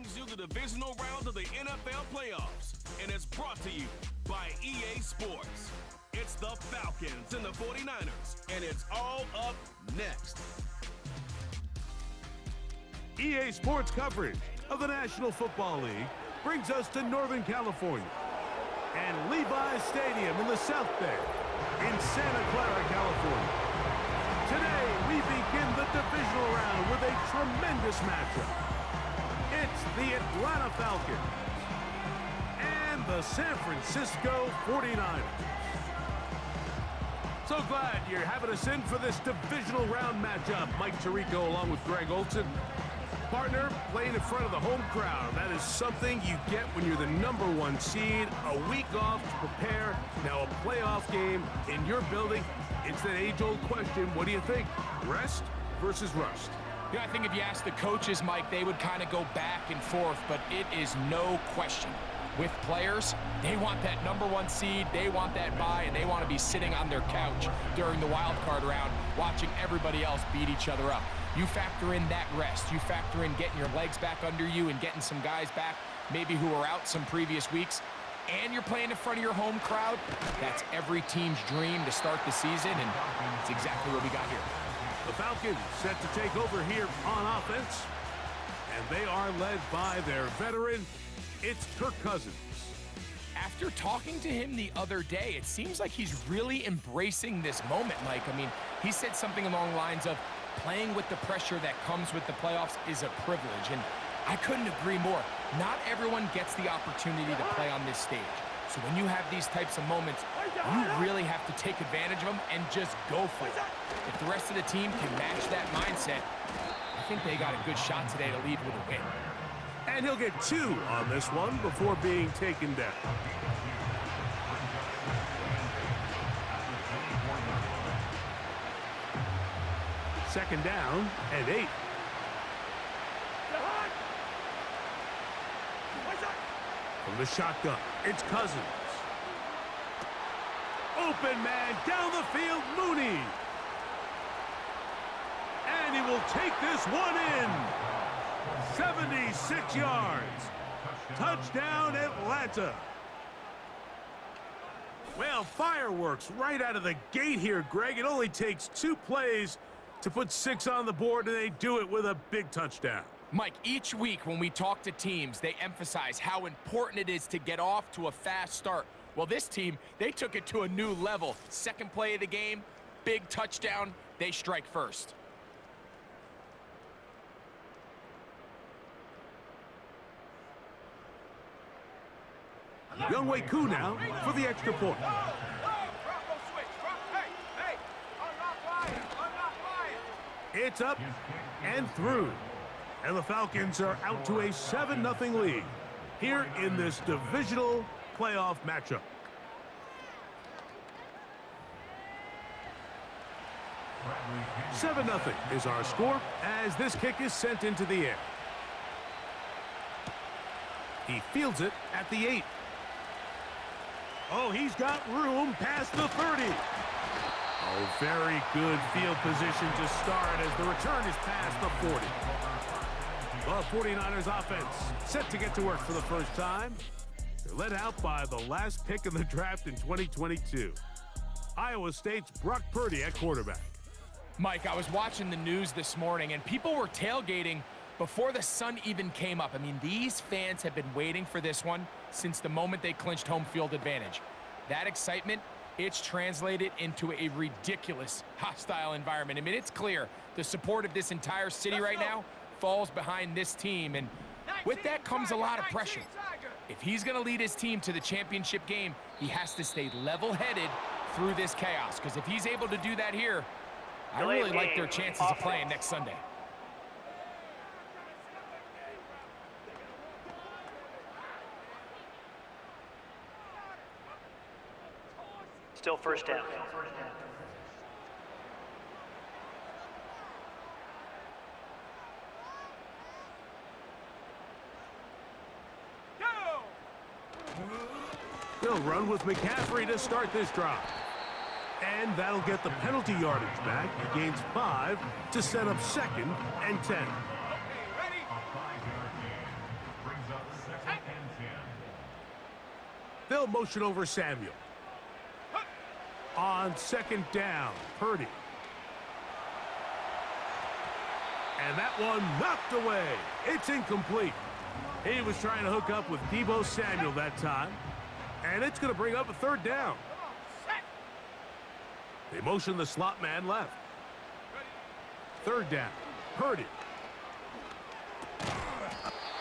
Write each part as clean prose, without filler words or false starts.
brings you the divisional round of the NFL playoffs, and it's brought to you by EA Sports. It's the Falcons and the 49ers, and it's all up next. EA Sports coverage of the National Football League brings us to Northern California and Levi's Stadium in the South Bay in Santa Clara, California. Today, we begin the divisional round with a tremendous matchup. It's the Atlanta Falcons and the San Francisco 49ers. So glad you're having us in for this divisional round matchup. Mike Tirico along with Greg Olson. Partner, playing in front of the home crowd. That is something you get when you're the #1 seed. A week off to prepare. Now a playoff game in your building. It's that age-old question, what do you think? Rest versus rust? Yeah, I think if you ask the coaches, Mike, they would kind of go back and forth, but it is no question. With players, they want that #1 seed, they want that bye, and they want to be sitting on their couch during the wild card round watching everybody else beat each other up. You factor in that rest, you factor in getting your legs back under you and getting some guys back maybe who were out some previous weeks, and you're playing in front of your home crowd. That's every team's dream to start the season, and it's exactly what we got here. The Falcons set to take over here on offense, and they are led by their veteran. It's Kirk Cousins. After talking to him the other day, it seems like he's really embracing this moment, Mike. I mean, he said something along the lines of playing with the pressure that comes with the playoffs is a privilege, and I couldn't agree more. Not everyone gets the opportunity to play on this stage. So when you have these types of moments, you really have to take advantage of them and just go for it. If the rest of the team can match that mindset, I think they got a good shot today to lead with a win. And he'll get 2 on this one before being taken down. Second down and 8. From the shotgun, it's Cousins. Open man down the field, Mooney. And he will take this one in. 76 yards. Touchdown, Atlanta. Well, fireworks right out of the gate here, Greg. It only takes 2 plays to put 6 on the board, and they do it with a big touchdown. Mike, each week when we talk to teams, they emphasize how important it is to get off to a fast start. Well, this team, they took it to a new level. Second play of the game, big touchdown, they strike first. Younghoe Koo now for the extra point. It's up and through. And the Falcons are out to a 7-0 lead here in this divisional playoff matchup. Seven 0 is our score as this kick is sent into the air. He fields it at the 8. Oh, he's got room past the 30. Oh, very good field position to start as the return is past the 40. The 49ers offense set to get to work for the first time. They're led out by the last pick in the draft in 2022. Iowa State's Brock Purdy at quarterback. Mike, I was watching the news this morning, and people were tailgating before the sun even came up. I mean, these fans have been waiting for this one since the moment they clinched home field advantage. That excitement, it's translated into a ridiculous hostile environment. I mean, it's clear the support of this entire city right now falls behind this team, and with that comes a lot of pressure. If he's going to lead his team to the championship game, he has to stay level-headed through this chaos, because if he's able to do that here, I really like their chances of playing next Sunday. Still first down. They'll run with McCaffrey to start this drive. And that'll get the penalty yardage back. He gains 5 to set up 2nd and 10. They'll motion over Samuel. On second down, Purdy. And that one knocked away. It's incomplete. He was trying to hook up with Deebo Samuel that time. And it's going to bring up a third down. They motion the slot man left. Third down, Purdy.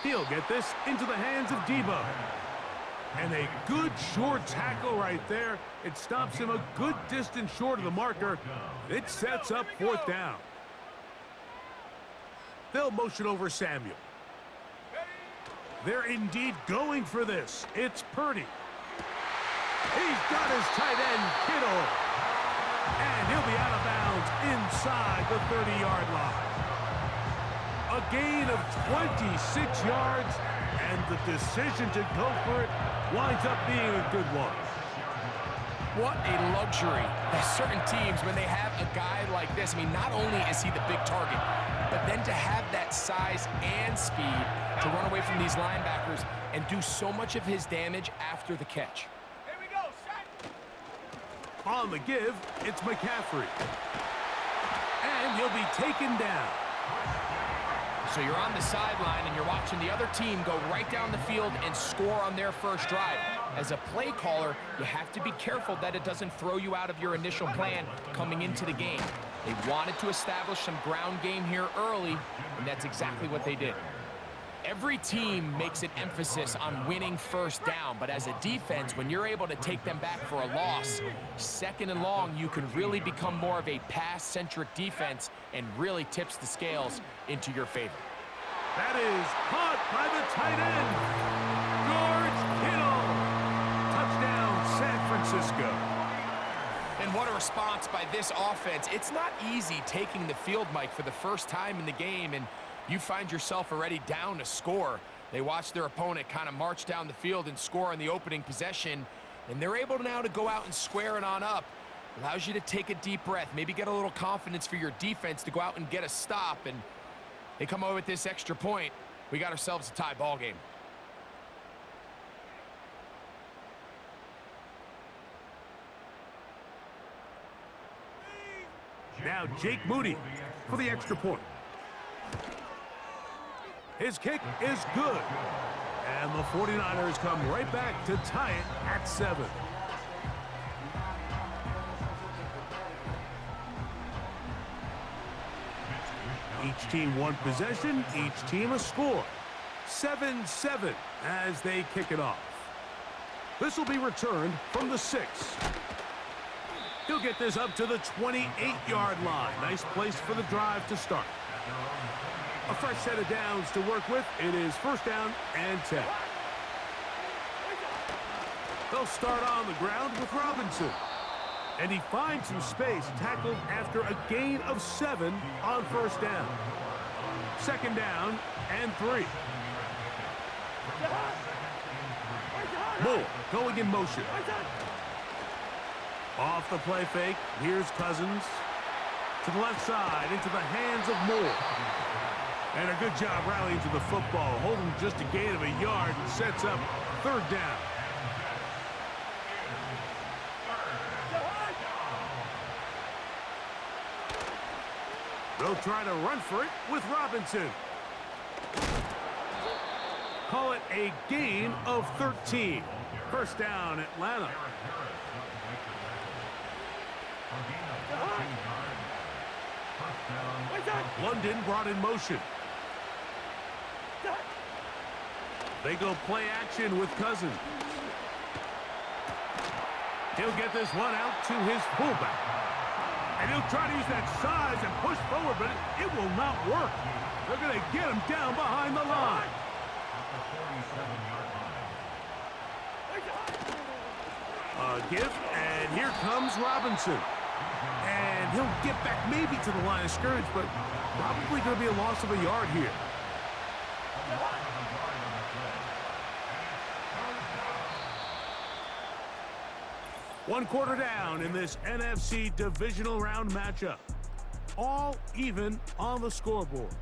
He'll get this into the hands of Deebo. And a good short tackle right there. It stops him a good distance short of the marker. It sets up fourth down. They'll motion over Samuel. They're indeed going for this. It's Purdy. He's got his tight end, Kittle. And he'll be out of bounds inside the 30-yard line. A gain of 26 yards, and the decision to go for it winds up being a good one. What a luxury. There's certain teams, when they have a guy like this, I mean, not only is he the big target, but then to have that size and speed to run away from these linebackers and do so much of his damage after the catch. Here we go, set. On the give, it's McCaffrey. And he'll be taken down. So you're on the sideline and you're watching the other team go right down the field and score on their first drive. As a play caller, you have to be careful that it doesn't throw you out of your initial plan coming into the game. They wanted to establish some ground game here early, and that's exactly what they did. Every team makes an emphasis on winning first down, but as a defense, when you're able to take them back for a loss, second and long, you can really become more of a pass-centric defense and really tips the scales into your favor. That is caught by the tight end, George Kittle. Touchdown, San Francisco. And what a response by this offense. It's not easy taking the field, Mike, for the first time in the game, and you find yourself already down to score. They watch their opponent kind of march down the field and score on the opening possession, and they're able now to go out and square it on up. Allows you to take a deep breath, maybe get a little confidence for your defense to go out and get a stop, and they come away with this extra point. We got ourselves a tie ball game. Now Jake Moody for the extra point. His kick is good. And the 49ers come right back to tie it at 7. Each team one possession, each team a score. 7-7 as they kick it off. This will be returned from the 6. He'll get this up to the 28-yard line. Nice place for the drive to start. A fresh set of downs to work with. It is first down and 10. They'll start on the ground with Robinson. And he finds some space, tackled after a gain of 7 on first down. Second down and 3. Moore going in motion. Off the play fake, here's Cousins. To the left side, into the hands of Moore. And a good job rallying to the football, holding just a gain of a yard and sets up third down. They'll try to run for it with Robinson. Call it a gain of 13. First down, Atlanta. London brought in motion. They go play action with Cousins. He'll get this one out to his fullback. And he'll try to use that size and push forward, but it will not work. They're going to get him down behind the line. A give, and here comes Robinson. And he'll get back maybe to the line of scrimmage, but probably going to be a loss of a yard here. One quarter down in this NFC divisional round matchup. All even on the scoreboard.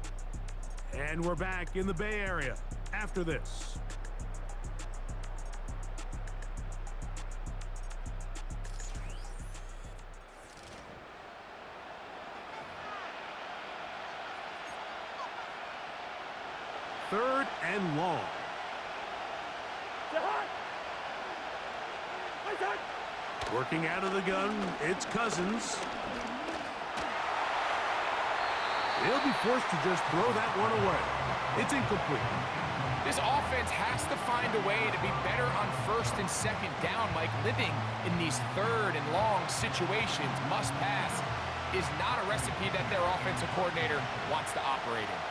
And we're back in the Bay Area after this. 3rd and long. Working out of the gun, it's Cousins. He'll be forced to just throw that one away. It's incomplete. This offense has to find a way to be better on 1st and 2nd down. Like, living in these 3rd and long situations, must pass, is not a recipe that their offensive coordinator wants to operate in.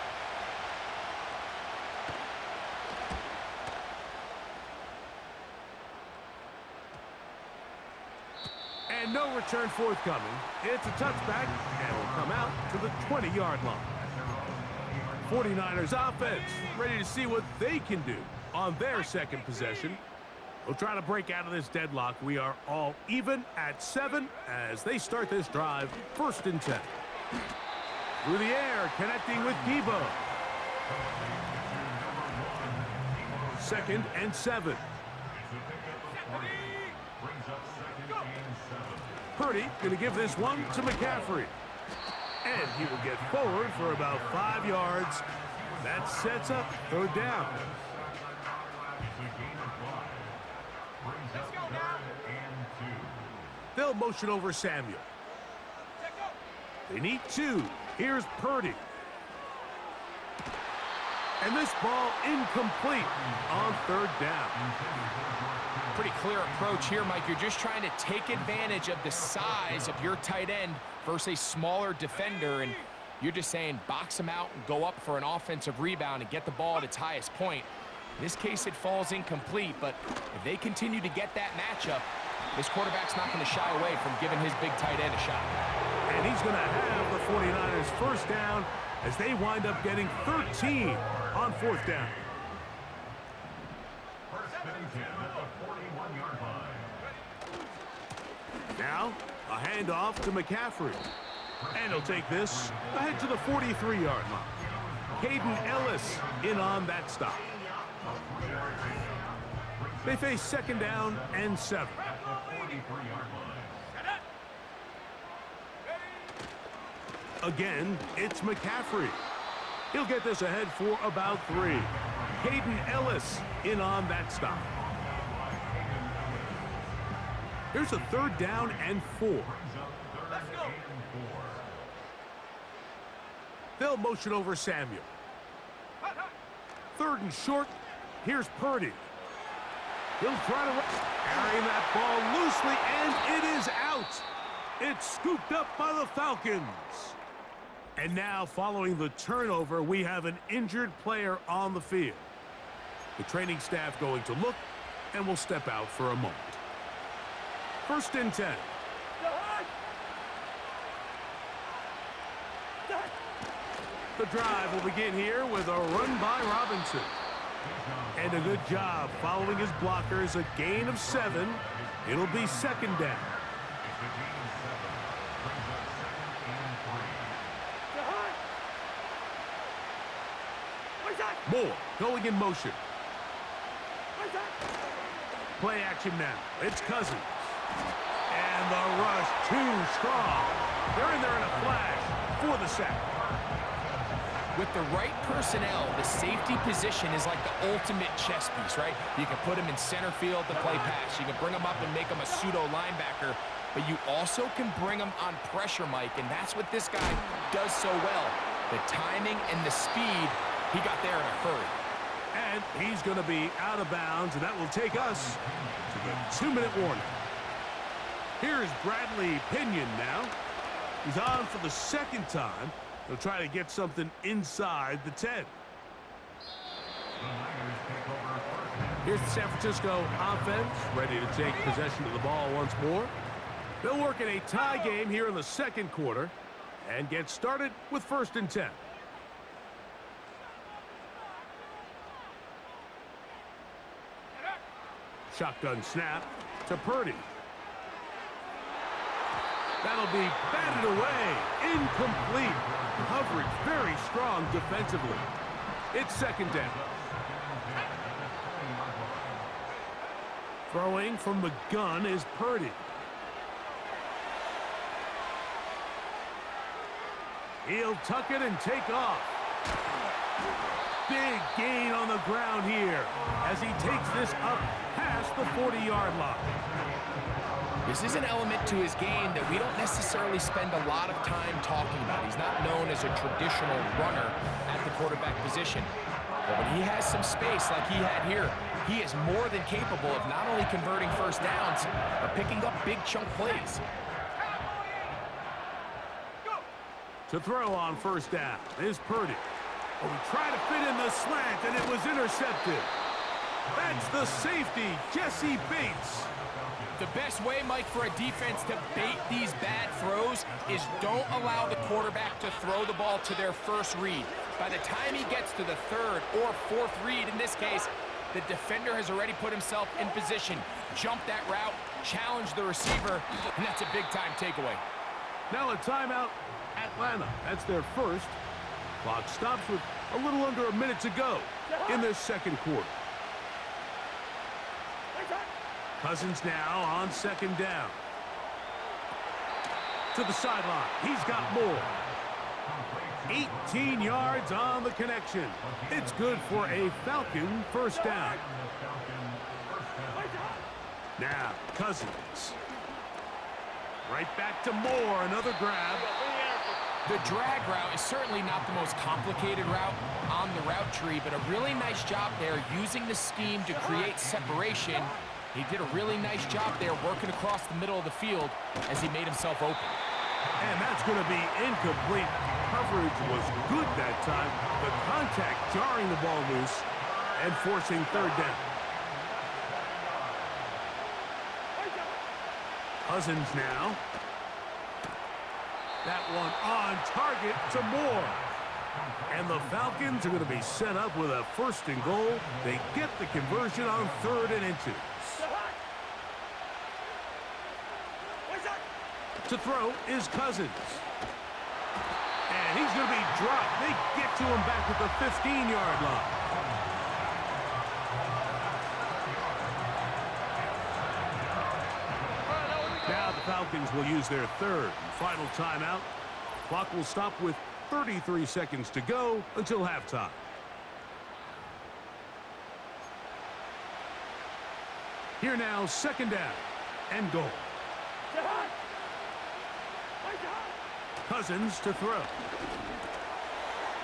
And no return forthcoming. It's a touchback, and will come out to the 20-yard line. 49ers offense ready to see what they can do on their 2nd possession. They'll try to break out of this deadlock. We are all even at 7 as they start this drive, 1st and 10. Through the air, connecting with Debo. 2nd and 7. Purdy going to give this one to McCaffrey. And he will get forward for about 5 yards. That sets up 3rd down. They'll motion over Samuel. They need 2. Here's Purdy. And this ball incomplete on 3rd down. Pretty clear approach here, Mike. You're just trying to take advantage of the size of your tight end versus a smaller defender, and you're just saying box him out and go up for an offensive rebound and get the ball at its highest point. In this case, it falls incomplete, but if they continue to get that matchup, this quarterback's not going to shy away from giving his big tight end a shot. And he's going to have the 49ers 1st down as they wind up getting 13 on 4th down. Now, a handoff to McCaffrey. And he'll take this ahead to the 43-yard line. Caden Ellis in on that stop. They face 2nd down and 7. Again, it's McCaffrey. He'll get this ahead for about 3. Caden Ellis in on that stop. Here's a 3rd down and 4. They'll motion over Samuel. 3rd and short. Here's Purdy. He'll try to carry that ball loosely, and it is out. It's scooped up by the Falcons. And now, following the turnover, we have an injured player on the field. The training staff going to look, and will step out for a moment. 1st and 10. The drive will begin here with a run by Robinson. And a good job following his blockers, a gain of 7. It'll be 2nd down. Moore going in motion. Play action now. It's Cousins. And the rush too strong. They're in there in a flash for the sack. With the right personnel, the safety position is like the ultimate chess piece, right? You can put him in center field to play pass. You can bring him up and make him a pseudo linebacker, but you also can bring him on pressure, Mike, and that's what this guy does so well. The timing and the speed, he got there in a hurry. And he's going to be out of bounds, and that will take us to the 2-minute warning. Here's Bradley Pinion now. He's on for the 2nd time. He'll try to get something inside the 10. Here's the San Francisco offense, ready to take possession of the ball once more. They'll work in a tie game here in the 2nd quarter and get started with 1st and 10. Shotgun snap to Purdy. That'll be batted away. Incomplete. Coverage very strong defensively. It's 2nd down. Throwing from the gun is Purdy. He'll tuck it and take off. Big gain on the ground here as he takes this up past the 40-yard line. This is an element to his game that we don't necessarily spend a lot of time talking about. He's not known as a traditional runner at the quarterback position. But when he has some space like he had here, he is more than capable of not only converting first downs, but picking up big chunk plays. To throw on first down is Purdy. Oh, he tried to fit in the slant, and it was intercepted. That's the safety, Jesse Bates. The best way, Mike, for a defense to bait these bad throws is don't allow the quarterback to throw the ball to their first read. By the time he gets to the third or fourth read, in this case, the defender has already put himself in position, jump that route, challenge the receiver, and that's a big-time takeaway. Now a timeout, Atlanta. That's their first. Clock stops with a little under a minute to go in this second quarter. Cousins now on second down. To the sideline. He's got more. 18 yards on the connection. It's good for a Falcon first down. Now, Cousins. Right back to Moore. Another grab. The drag route is certainly not the most complicated route on the route tree, but a really nice job there using the scheme to create separation. He did a really nice job there working across the middle of the field as he made himself open. And that's going to be incomplete. Coverage was good that time. The contact jarring the ball loose and forcing third down. Cousins now. That one on target to Moore. And the Falcons are going to be set up with a first and goal. They get the conversion on 3rd and inches. To throw is Cousins. And he's going to be dropped. They get to him back at the 15-yard line. Now the Falcons will use their third and final timeout. Clock will stop with 33 seconds to go until halftime. Here now, second down and goal. Cousins to throw.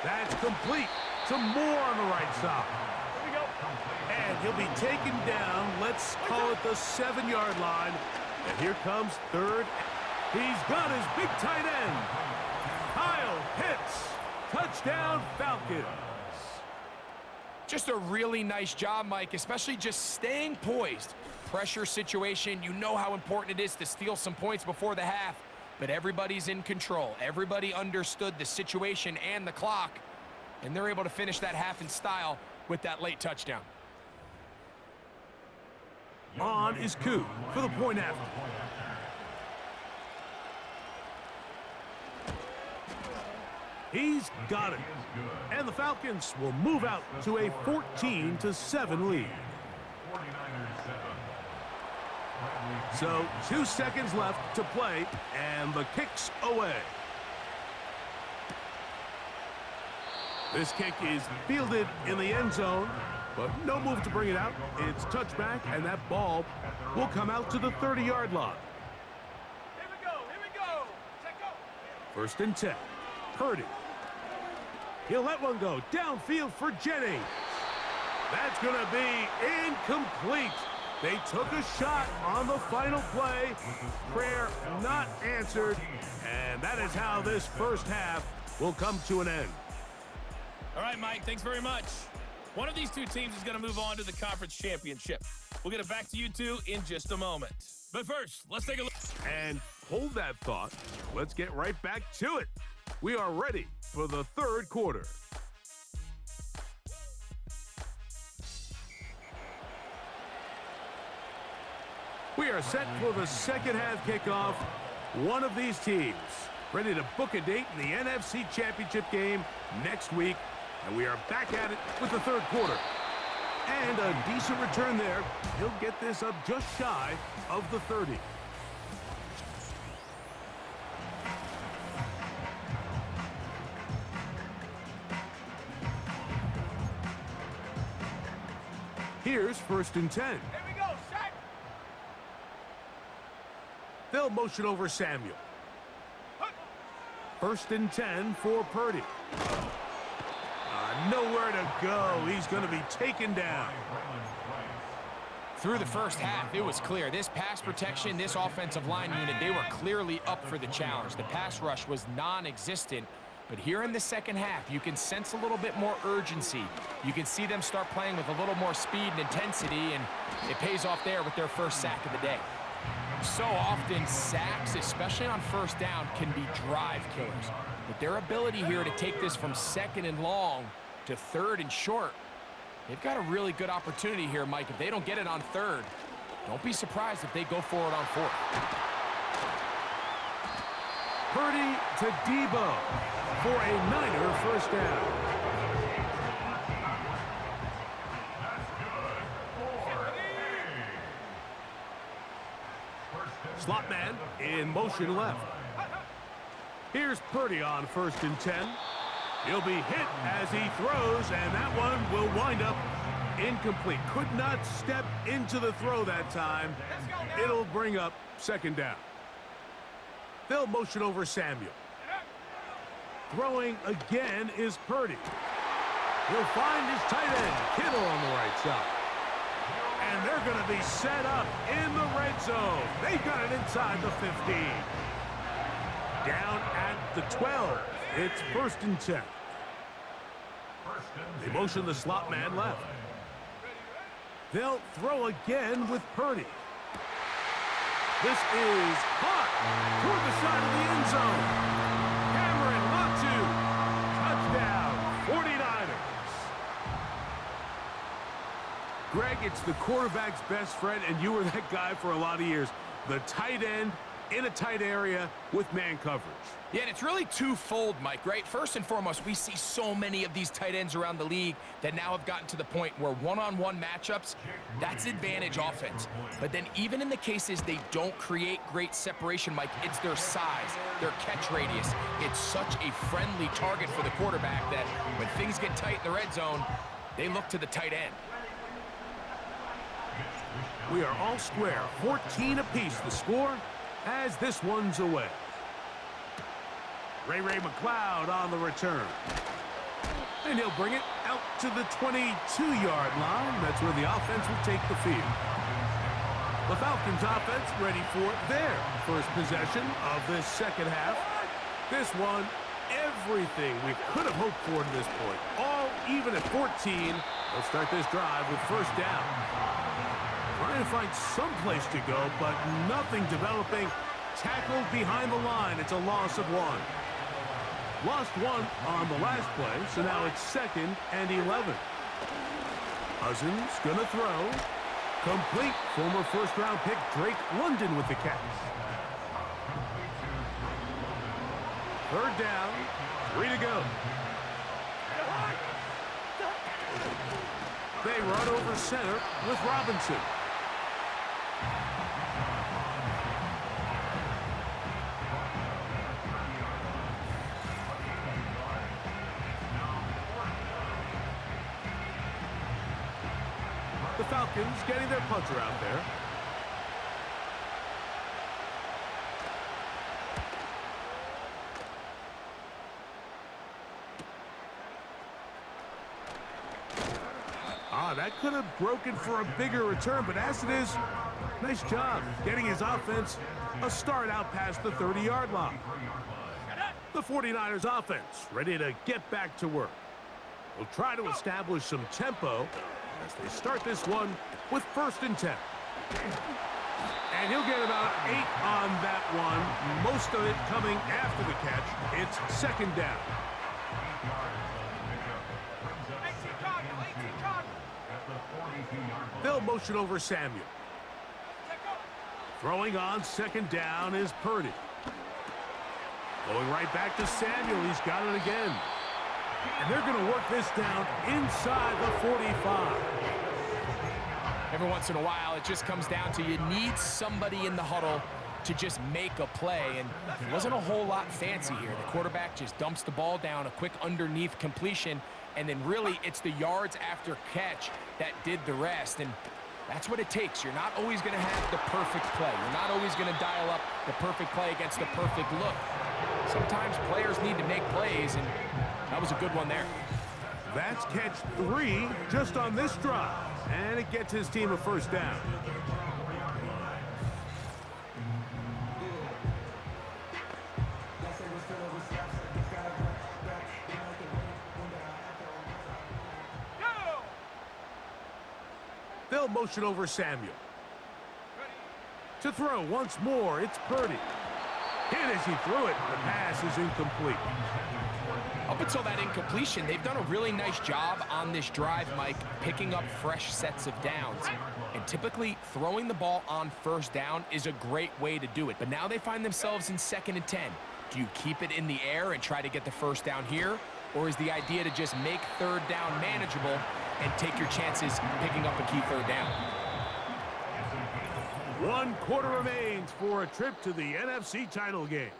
That's complete to Moore on the right side. And he'll be taken down, let's call it the 7-yard line. And here comes third. He's got his big tight end. Kyle Pitts. Touchdown, Falcons. Just a really nice job, Mike, especially just staying poised. Pressure situation, you know how important it is to steal some points before the half, but everybody's in control. Everybody understood the situation and the clock, and they're able to finish that half in style with that late touchdown. On is Koo for the point after. He's got it. And the Falcons will move out to a 14-7 lead. So 2 seconds left to play, and the kick's away. This kick is fielded in the end zone, but no move to bring it out. It's touchback, and that ball will come out to the 30-yard line. Here we go. Check go. First and 10. Purdy. He'll let one go downfield for Jennings. That's going to be incomplete. They took a shot on the final play. Prayer not answered. And that is how this first half will come to an end. All right, Mike, thanks very much. One of these two teams is going to move on to the conference championship. We'll get it back to you two in just a moment. But first, let's take a look. And hold that thought. Let's get right back to it. We are ready for the third quarter. We are set for the second half kickoff. One of these teams ready to book a date in the NFC Championship game next week. And we are back at it with the third quarter. And a decent return there. He'll get this up just shy of the 30. Here's 1st and 10. Here we go, set. They'll motion over Samuel. 1st and 10 for Purdy. Nowhere to go. He's going to be taken down. Through the first half, it was clear. This pass protection, this offensive line unit, they were clearly up for the challenge. The pass rush was non-existent. But here in the second half, you can sense a little bit more urgency. You can see them start playing with a little more speed and intensity, and it pays off there with their first sack of the day. So often, sacks, especially on 1st down, can be drive killers. But their ability here to take this from 2nd and long to 3rd and short, they've got a really good opportunity here, Mike. If they don't get it on 3rd, don't be surprised if they go for it on 4th. Purdy to Debo for a Niner 1st down. Slot man in motion left. Here's Purdy on 1st and 10. He'll be hit as he throws, and that one will wind up incomplete. Could not step into the throw that time. It'll bring up 2nd down. They'll motion over Samuel. Throwing again is Purdy. He'll find his tight end, Kittle, on the right side. And they're going to be set up in the red zone. They've got it inside the 15. Down at the 12. It's 1st and 10. They motion the slot man left. They'll throw again with Purdy. This is caught toward the side of the end zone. Cameron Latu. Touchdown, 49ers. Greg, it's the quarterback's best friend, and you were that guy for a lot of years. The tight end in a tight area with man coverage. Yeah, and it's really twofold, Mike, right? First and foremost, we see so many of these tight ends around the league that now have gotten to the point where one-on-one matchups, that's advantage offense. But then even in the cases they don't create great separation, Mike, it's their size, their catch radius. It's such a friendly target for the quarterback that when things get tight in the red zone, they look to the tight end. We are all square, 14 apiece the score as this one's away. Ray McLeod on the return. And he'll bring it out to the 22-yard line. That's where the offense will take the field. The Falcons offense ready for their first possession of this second half. This one, everything we could have hoped for to this point. All even at 14. They'll start this drive with 1st down. Trying to find some place to go, but nothing developing. Tackled behind the line. It's a loss of 1. Lost 1 on the last play, so now it's 2nd and 11. Cousins gonna throw. Complete. Former 1st-round pick Drake London with the catch. 3rd down. 3 to go. They run over center with Robinson. The Falcons getting their puncher out there. That could have broken for a bigger return, but as it is, nice job getting his offense a start out past the 30-yard line. The 49ers offense ready to get back to work. They'll try to establish some tempo as they start this one with 1st and 10. And he'll get about 8 on that one, most of it coming after the catch. It's 2nd down. They'll motion over Samuel. Throwing on 2nd down is Purdy. Going right back to Samuel. He's got it again. And they're going to work this down inside the 45. Every once in a while, it just comes down to you need somebody in the huddle to just make a play, and it wasn't a whole lot fancy here. The quarterback just dumps the ball down, a quick underneath completion, and then really it's the yards after catch that did the rest. And that's what it takes. You're not always going to have the perfect play. You're not always going to dial up the perfect play against the perfect look. Sometimes players need to make plays, and that was a good one there. That's catch 3 just on this drive, and it gets his team a first down. They'll motion over Samuel. To throw once more, it's Purdy. Hit as he threw it. The pass is incomplete. Up until that incompletion, they've done a really nice job on this drive, Mike, picking up fresh sets of downs. And typically, throwing the ball on first down is a great way to do it. But now they find themselves in 2nd and 10. Do you keep it in the air and try to get the first down here? Or is the idea to just make 3rd down manageable and take your chances picking up a key 3rd down? 1 quarter remains for a trip to the NFC title game.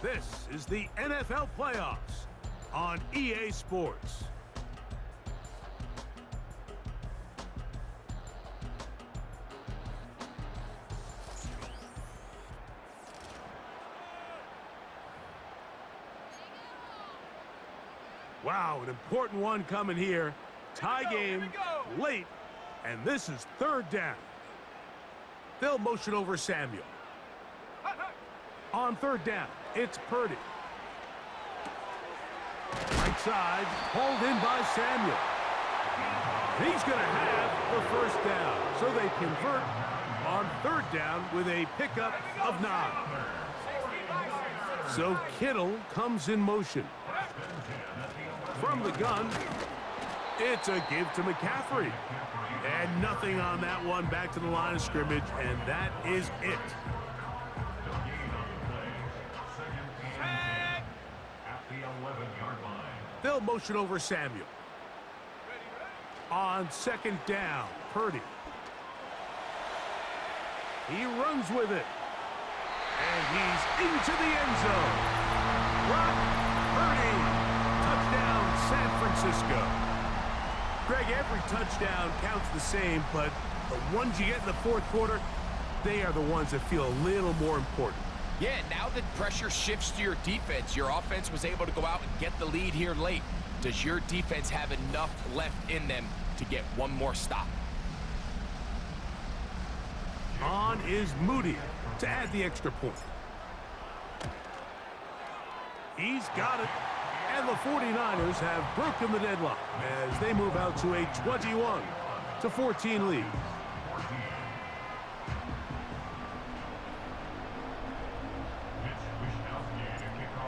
This is the NFL playoffs on EA Sports. Wow, an important one coming here. Tie game, late, and this is 3rd down. They'll motion over Samuel. On 3rd down, it's Purdy. Right side, hauled in by Samuel. He's going to have the first down, so they convert on 3rd down with a pickup of 9. So Kittle comes in motion. From the gun, it's a give to McCaffrey. And nothing on that one, back to the line of scrimmage, and that is it. They'll motion over Samuel. On 2nd down, Purdy. He runs with it. And he's into the end zone. Brock Purdy. Touchdown, San Francisco. Greg, every touchdown counts the same, but the ones you get in the 4th quarter, they are the ones that feel a little more important. Yeah, now that pressure shifts to your defense, your offense was able to go out and get the lead here late. Does your defense have enough left in them to get one more stop? On is Moody to add the extra point. He's got it. And the 49ers have broken the deadlock as they move out to a 21-14 lead.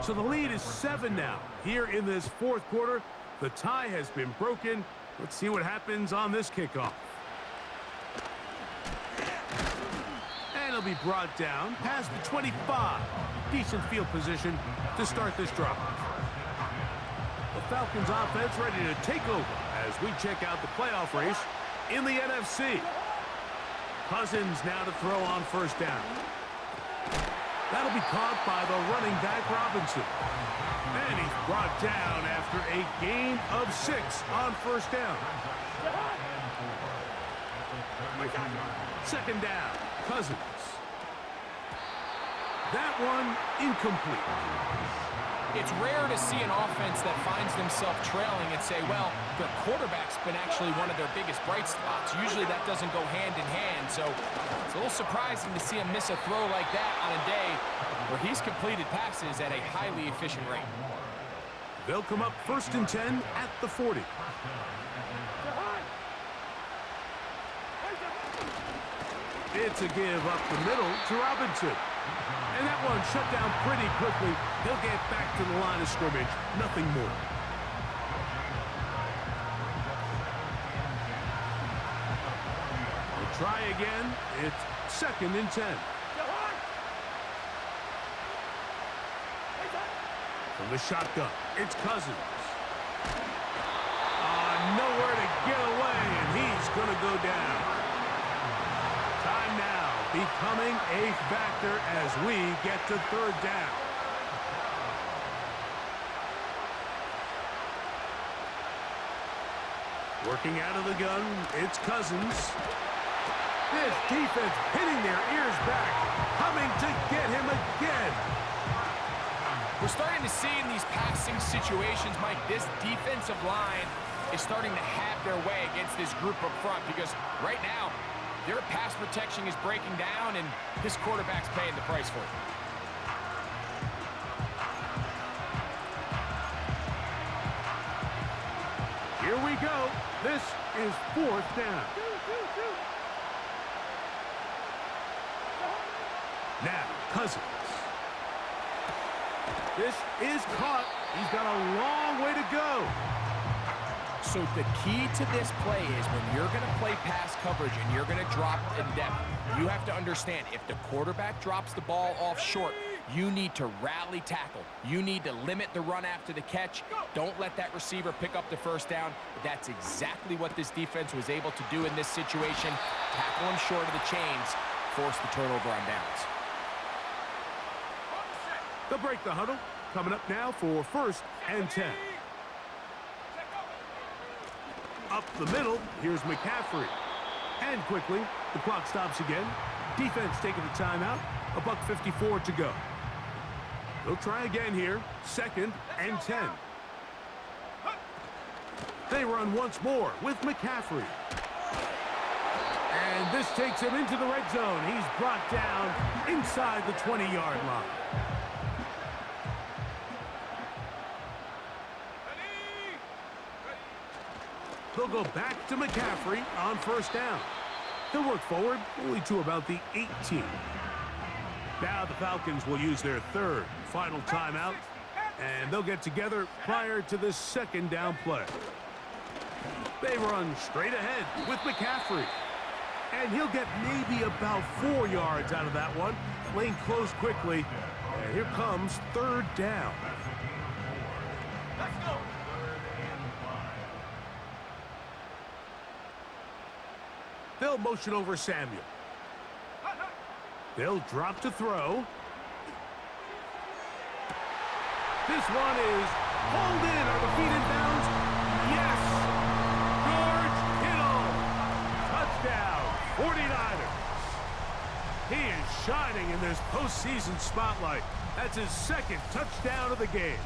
So the lead is 7 now. Here in this 4th quarter, the tie has been broken. Let's see what happens on this kickoff. And it'll be brought down past the 25. Decent field position to start this drive. The Falcons offense ready to take over as we check out the playoff race in the NFC. Cousins now to throw on 1st down. That'll be caught by the running back Robinson. And he's brought down after a gain of 6 on 1st down. 2nd down, Cousins. That one incomplete. It's rare to see an offense that finds themselves trailing and say, well, their quarterback's been actually one of their biggest bright spots. Usually that doesn't go hand in hand, so it's a little surprising to see him miss a throw like that on a day where he's completed passes at a highly efficient rate. They'll come up 1st and 10 at the 40. It's a give up the middle to Robinson. And that one shut down pretty quickly. He'll get back to the line of scrimmage. Nothing more. They'll try again. It's 2nd and 10. From the shotgun, it's Cousins. Nowhere to get away, and he's going to go down. Time now becoming a factor as we get to 3rd down. Working out of the gun, it's Cousins. This defense pinning their ears back, coming to get him again. We're starting to see in these passing situations, Mike, this defensive line is starting to have their way against this group up front because right now, their pass protection is breaking down and this quarterback's paying the price for it. Here we go. This is 4th down. Now, Cousins. This is caught. He's got a long way to go. So the key to this play is when you're going to play pass coverage and you're going to drop in depth, you have to understand if the quarterback drops the ball off short, you need to rally tackle. You need to limit the run after the catch. Don't let that receiver pick up the first down. That's exactly what this defense was able to do in this situation. Tackle him short of the chains, force the turnover on downs. They'll break the huddle. Coming up now for 1st and 10. Up the middle, here's McCaffrey. And quickly, the clock stops again. Defense taking the timeout. $1:54 to go. They'll try again here. 2nd and 10. They run once more with McCaffrey. And this takes him into the red zone. He's brought down inside the 20-yard line. They'll go back to McCaffrey on 1st down. They'll work forward only to about the 18. Now the Falcons will use their 3rd final timeout, and they'll get together prior to this 2nd down play. They run straight ahead with McCaffrey, and he'll get maybe about 4 yards out of that one. Playing close quickly, and here comes 3rd down. Let's go. They'll motion over Samuel. They'll drop to throw. This one is hauled in. Are the feet in bounds? Yes! George Kittle! Touchdown, 49ers. He is shining in this postseason spotlight. That's his 2nd touchdown of the game.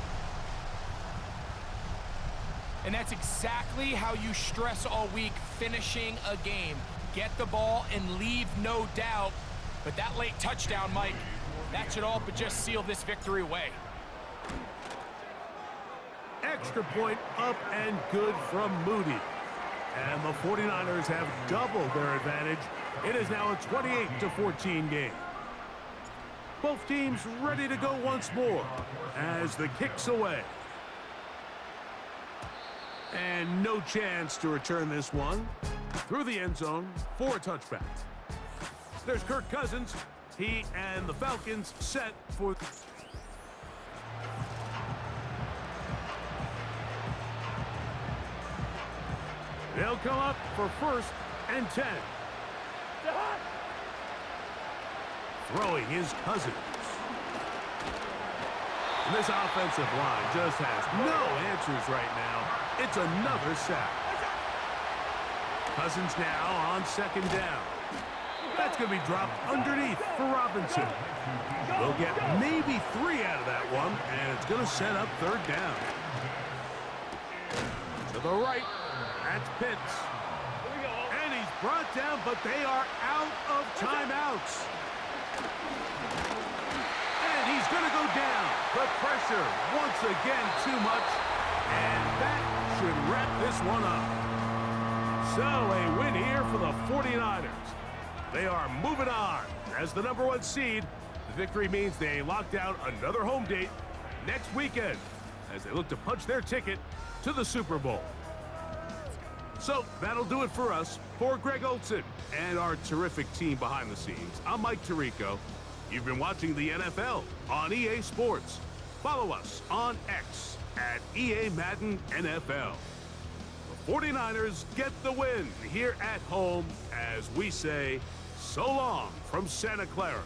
And that's exactly how you stress all week, finishing a game. Get the ball and leave no doubt. But that late touchdown, Mike, that should all but just seal this victory away. Extra point up and good from Moody. And the 49ers have doubled their advantage. It is now a 28-14 game. Both teams ready to go once more as the kick's away. And no chance to return this one. Through the end zone for a touchback. There's Kirk Cousins. He and the Falcons set for... They'll come up for 1st and 10. Throwing his Cousins. And this offensive line just has no answers right now. It's another sack. Cousins now on 2nd down. That's going to be dropped underneath for Robinson. They'll get maybe 3 out of that one, and it's going to set up 3rd down. To the right, that's Pitts. And he's brought down, but they are out of timeouts. And he's going to go down. The pressure, once again, too much. And that should wrap this one up. So a win here for the 49ers. They are moving on as the #1 seed. The victory means they locked down another home date next weekend as they look to punch their ticket to the Super Bowl. So that'll do it for us. For Greg Olson and our terrific team behind the scenes, I'm Mike Tirico. You've been watching the NFL on EA Sports. Follow us on X at EA Madden NFL. The 49ers get the win here at home as we say so long from Santa Clara.